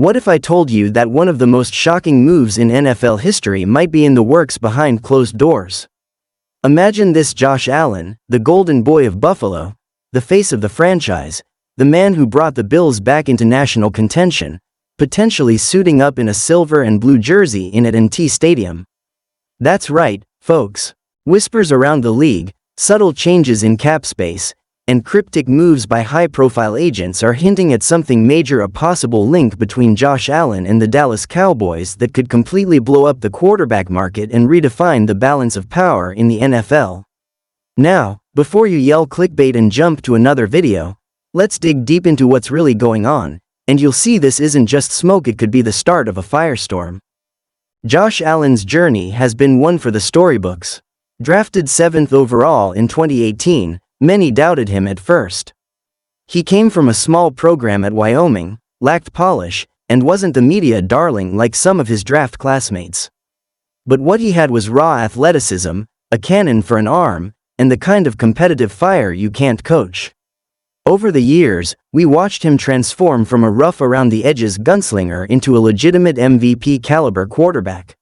What if I told you that one of the most shocking moves in NFL history might be in the works behind closed doors? Imagine this: Josh Allen, the golden boy of Buffalo, the face of the franchise, the man who brought the Bills back into national contention, potentially suiting up in a silver and blue jersey in at&T Stadium. That's right, folks. Whispers around the league, subtle changes in cap space, and cryptic moves by high-profile agents are hinting at something major: a possible link between Josh Allen and the Dallas Cowboys that could completely blow up the quarterback market and redefine the balance of power in the NFL. Now, before you yell clickbait and jump to another video, let's dig deep into what's really going on, and you'll see this isn't just smoke, it could be the start of a firestorm. Josh Allen's journey has been one for the storybooks. Drafted 7th overall in 2018, many doubted him at first. He came from a small program at Wyoming, lacked polish, and wasn't the media darling like some of his draft classmates. But what he had was raw athleticism, a cannon for an arm, and the kind of competitive fire you can't coach. Over the years, we watched him transform from a rough-around-the-edges gunslinger into a legitimate MVP-caliber quarterback.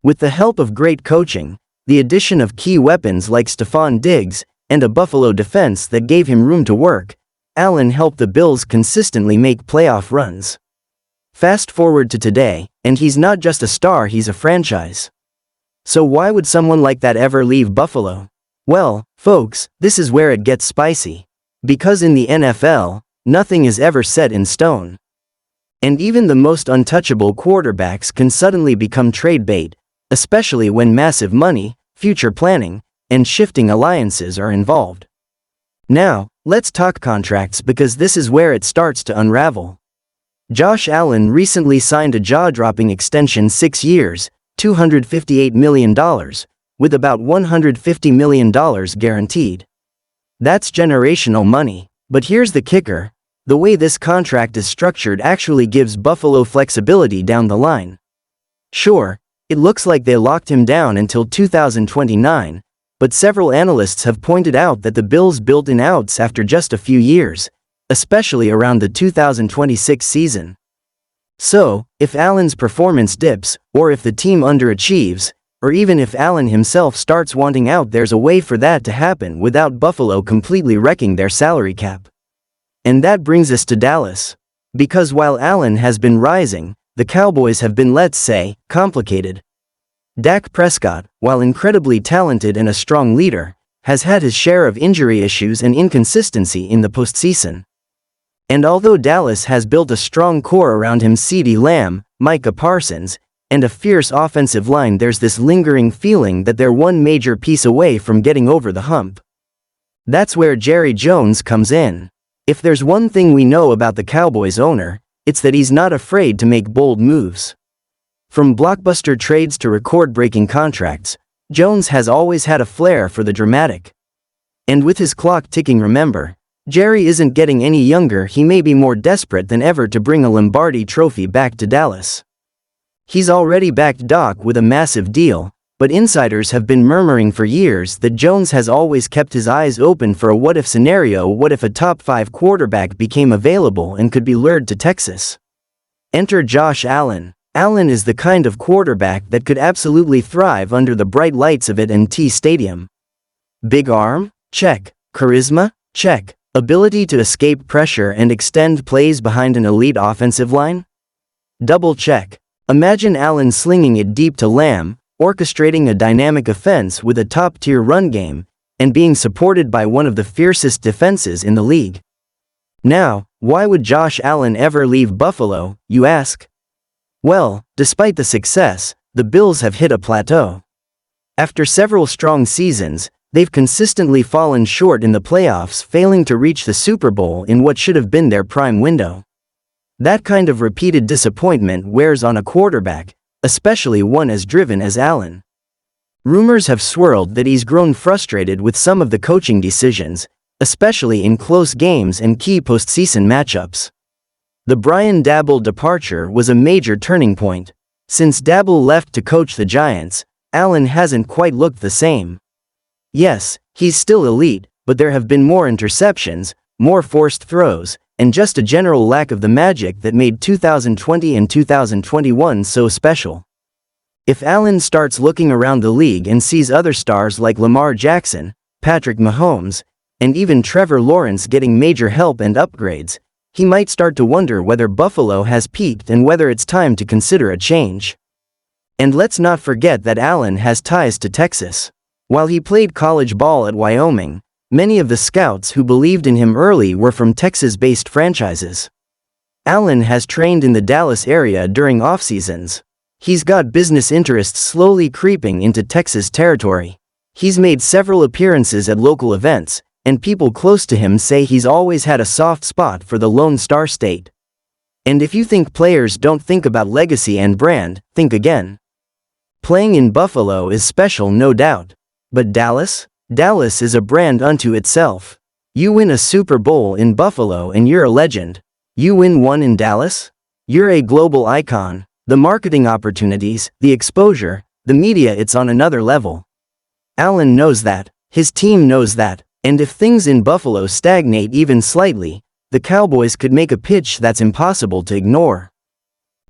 With the help of great coaching, the addition of key weapons like Stephon Diggs, and a Buffalo defense that gave him room to work, Allen helped the Bills consistently make playoff runs. Fast forward to today, and he's not just a star, he's a franchise. So why would someone like that ever leave Buffalo? Well, folks, this is where it gets spicy. Because in the NFL, nothing is ever set in stone. And even the most untouchable quarterbacks can suddenly become trade bait, especially when massive money, future planning, and shifting alliances are involved. Now, let's talk contracts, because this is where it starts to unravel. Josh Allen recently signed a jaw-dropping extension: 6 years, $258 million, with about $150 million guaranteed. That's generational money. But here's the kicker: the way this contract is structured actually gives Buffalo flexibility down the line. Sure, it looks like they locked him down until 2029, but several analysts have pointed out that the Bills built in outs after just a few years, especially around the 2026 season. So, if Allen's performance dips, or if the team underachieves, or even if Allen himself starts wanting out, there's a way for that to happen without Buffalo completely wrecking their salary cap. And that brings us to Dallas. Because while Allen has been rising, the Cowboys have been, let's say, complicated. Dak Prescott, while incredibly talented and a strong leader, has had his share of injury issues and inconsistency in the postseason. And although Dallas has built a strong core around him, CeeDee Lamb, Micah Parsons, and a fierce offensive line, there's this lingering feeling that they're one major piece away from getting over the hump. That's where Jerry Jones comes in. If there's one thing we know about the Cowboys owner, it's that he's not afraid to make bold moves. From blockbuster trades to record-breaking contracts, Jones has always had a flair for the dramatic. And with his clock ticking, remember, Jerry isn't getting any younger. He may be more desperate than ever to bring a Lombardi trophy back to Dallas. He's already backed Doc with a massive deal, but insiders have been murmuring for years that Jones has always kept his eyes open for a what-if scenario. What if a top-5 quarterback became available and could be lured to Texas? Enter Josh Allen. Allen is the kind of quarterback that could absolutely thrive under the bright lights of at&T Stadium. Big arm? Check. Charisma? Check. Ability to escape pressure and extend plays behind an elite offensive line? Double check. Imagine Allen slinging it deep to Lamb, orchestrating a dynamic offense with a top-tier run game, and being supported by one of the fiercest defenses in the league. Now, why would Josh Allen ever leave Buffalo, you ask? Well, despite the success, the Bills have hit a plateau. After several strong seasons, they've consistently fallen short in the playoffs, failing to reach the Super Bowl in what should have been their prime window. That kind of repeated disappointment wears on a quarterback, especially one as driven as Allen. Rumors have swirled that he's grown frustrated with some of the coaching decisions, especially in close games and key postseason matchups. The Brian Daboll departure was a major turning point. Since Daboll left to coach the Giants, Allen hasn't quite looked the same. Yes, he's still elite, but there have been more interceptions, more forced throws, and just a general lack of the magic that made 2020 and 2021 so special. If Allen starts looking around the league and sees other stars like Lamar Jackson, Patrick Mahomes, and even Trevor Lawrence getting major help and upgrades, he might start to wonder whether Buffalo has peaked and whether it's time to consider a change. And let's not forget that Allen has ties to Texas. While he played college ball at Wyoming, many of the scouts who believed in him early were from Texas-based franchises. Allen has trained in the Dallas area during off-seasons. He's got business interests slowly creeping into Texas territory. He's made several appearances at local events, and people close to him say he's always had a soft spot for the Lone Star State. And if you think players don't think about legacy and brand, think again. Playing in Buffalo is special, no doubt. But Dallas? Dallas is a brand unto itself. You win a Super Bowl in Buffalo and you're a legend. You win one in Dallas? You're a global icon. The marketing opportunities, the exposure, the media, it's on another level. Allen knows that. His team knows that. And if things in Buffalo stagnate even slightly, the Cowboys could make a pitch that's impossible to ignore.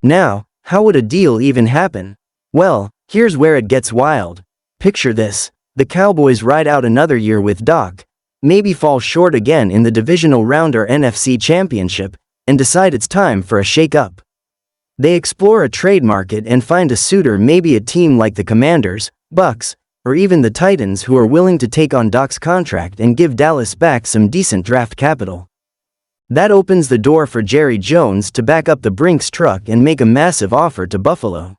Now, how would a deal even happen? Well, here's where it gets wild. Picture this. The Cowboys ride out another year with Doc, maybe fall short again in the divisional round or NFC Championship, and decide it's time for a shake-up. They explore a trade market and find a suitor, maybe a team like the Commanders, Bucks, or even the Titans, who are willing to take on Doc's contract and give Dallas back some decent draft capital. That opens the door for Jerry Jones to back up the Brinks truck and make a massive offer to Buffalo.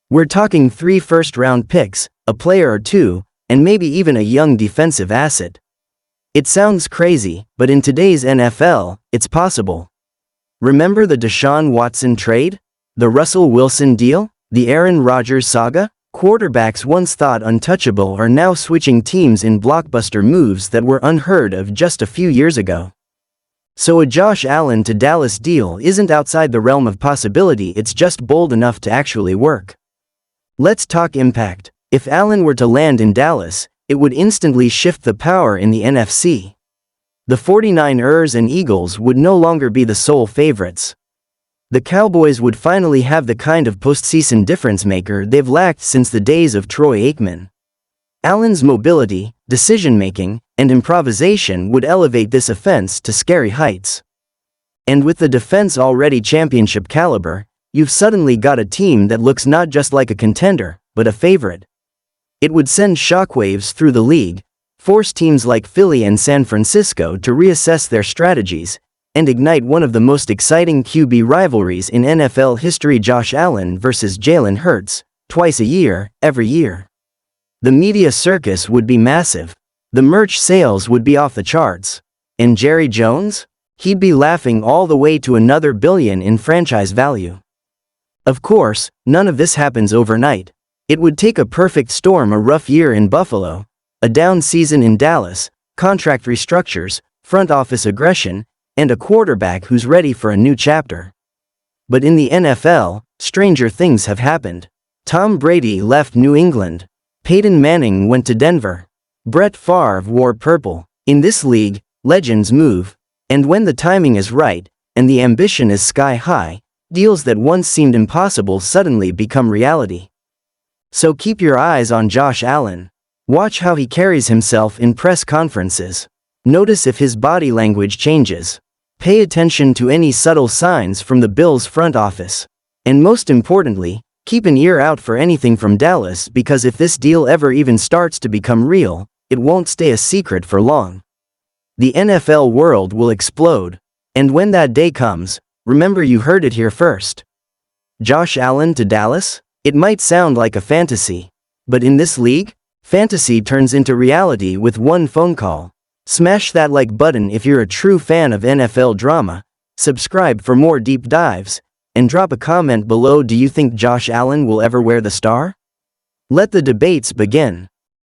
We're talking 3 first-round picks, a player or two, and maybe even a young defensive asset. It sounds crazy, but in today's NFL, it's possible. Remember the Deshaun Watson trade? The Russell Wilson deal? The Aaron Rodgers saga? Quarterbacks once thought untouchable are now switching teams in blockbuster moves that were unheard of just a few years ago. So a Josh Allen to Dallas deal isn't outside the realm of possibility, it's just bold enough to actually work. Let's talk impact. If Allen were to land in Dallas, it would instantly shift the power in the NFC. The 49ers and Eagles would no longer be the sole favorites. The Cowboys would finally have the kind of postseason difference-maker they've lacked since the days of Troy Aikman. Allen's mobility, decision-making, and improvisation would elevate this offense to scary heights. And with the defense already championship caliber, you've suddenly got a team that looks not just like a contender, but a favorite. It would send shockwaves through the league, force teams like Philly and San Francisco to reassess their strategies, and ignite one of the most exciting QB rivalries in NFL history: Josh Allen versus Jalen Hurts, twice a year, every year. The media circus would be massive. The merch sales would be off the charts. And Jerry Jones? He'd be laughing all the way to another billion in franchise value. Of course, none of this happens overnight. It would take a perfect storm: a rough year in Buffalo, a down season in Dallas, contract restructures, front office aggression, and a quarterback who's ready for a new chapter. But in the NFL, stranger things have happened. Tom Brady left New England. Peyton Manning went to Denver. Brett Favre wore purple. In this league, legends move. And when the timing is right, and the ambition is sky high, deals that once seemed impossible suddenly become reality. So keep your eyes on Josh Allen. Watch how he carries himself in press conferences. Notice if his body language changes. Pay attention to any subtle signs from the Bills' front office. And most importantly, keep an ear out for anything from Dallas, because if this deal ever even starts to become real, it won't stay a secret for long. The NFL world will explode. And when that day comes, remember, you heard it here first. Josh Allen to Dallas? It might sound like a fantasy. But in this league, fantasy turns into reality with one phone call. Smash that like button if you're a true fan of NFL drama, subscribe for more deep dives, and drop a comment below. Do you think Josh Allen will ever wear the star? Let the debates begin.